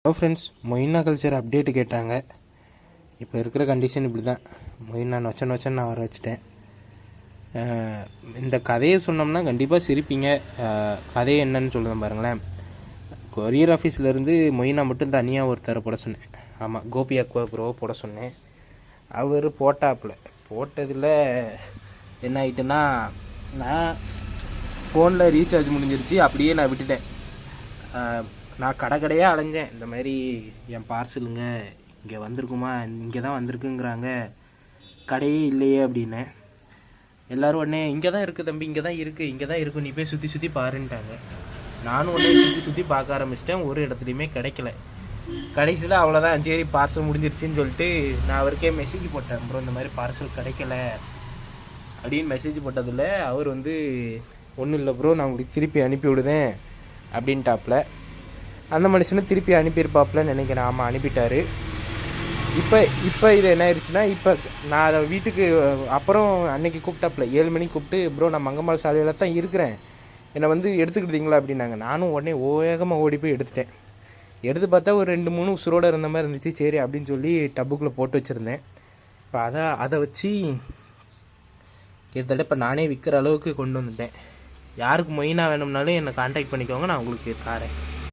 Hello friends, moina culture update கேட்டாங்க. இப்போ இருக்கிற கண்டிஷன் இப்படி தான். மொயினா நொச்சன்னு நான் வர வச்சுட்டேன். இந்த கதையை சொன்னோம்னா கண்டிப்பாக சிரிப்பீங்க. கதையை என்னன்னு சொல்லுவேன் பாருங்களேன். கொரியர் ஆஃபீஸ்லேருந்து மொயினா மட்டும் தனியாக ஒருத்தரை போட சொன்னேன். ஆமாம், கோபி அக்வா ப்ரோவை போட சொன்னேன். அவர் போட்டதில் என்ன ஆகிட்டுன்னா, நான் ஃபோனில் ரீசார்ஜ் முடிஞ்சிருச்சு. அப்படியே நான் விட்டுட்டேன். நான் கடையாக அலைஞ்சேன். இந்த மாதிரி என் பார்சலுங்க இங்கே வந்திருக்குமா, இங்கே தான் வந்திருக்குங்கிறாங்க, கடையே இல்லையே அப்படின்னேன். எல்லோரும் உடனே இங்கே தான் இருக்குது தம்பி, இங்கே தான் இருக்குது, நீ போய் சுற்றி பாருன்ட்டாங்க. நானும் உடனே சுற்றி பார்க்க ஆரம்பிச்சிட்டேன். ஒரு இடத்துலையுமே கிடைக்கல. கடைசியில் அவ்வளோதான், சரி பார்சல் முடிஞ்சிருச்சுன்னு சொல்லிட்டு நான் அவருக்கே மெசேஜ் போட்டேன். அப்புறம் இந்த மாதிரி பார்சல் கிடைக்கல அப்படின்னு மெசேஜ் போட்டதில் அவர் ஒன்றும் இல்லை ப்ரோ, நான் உங்களுக்கு திருப்பி அனுப்பி விடுதேன் அப்படின்ட்டாப்புல. அந்த மனுஷனை திருப்பி அனுப்பியிருப்பாப்புலன்னு நினைக்கிறேன். ஆமாம், அனுப்பிட்டார். இப்போ இது என்ன ஆயிடுச்சுன்னா, இப்போ நான் அதை வீட்டுக்கு அப்புறம் அன்றைக்கி கூப்பிட்டாப்புல 7 மணிக்கு கூப்பிட்டு, ப்ரோ நான் மங்கம்மாள் சாலையில் தான் இருக்கிறேன், என்னை எடுத்துக்கிட்டீங்களா அப்படின்னாங்க. நானும் உடனே வேகமாக ஓடி போய் எடுத்து பார்த்தா ஒரு 2-3 உசுரோடு இருந்த மாதிரி இருந்துச்சு. சரி அப்படின்னு சொல்லி டப்புக்குள்ளே போட்டு வச்சுருந்தேன். இப்போ அதை வச்சு கிட்டத்தட்ட இப்போ நானே விற்கிற அளவுக்கு கொண்டு வந்துட்டேன். யாருக்கு மொயினா வேணும்னாலும் என்னை கான்டாக்ட் பண்ணிக்கோங்க, நான் உங்களுக்கு தரேன்.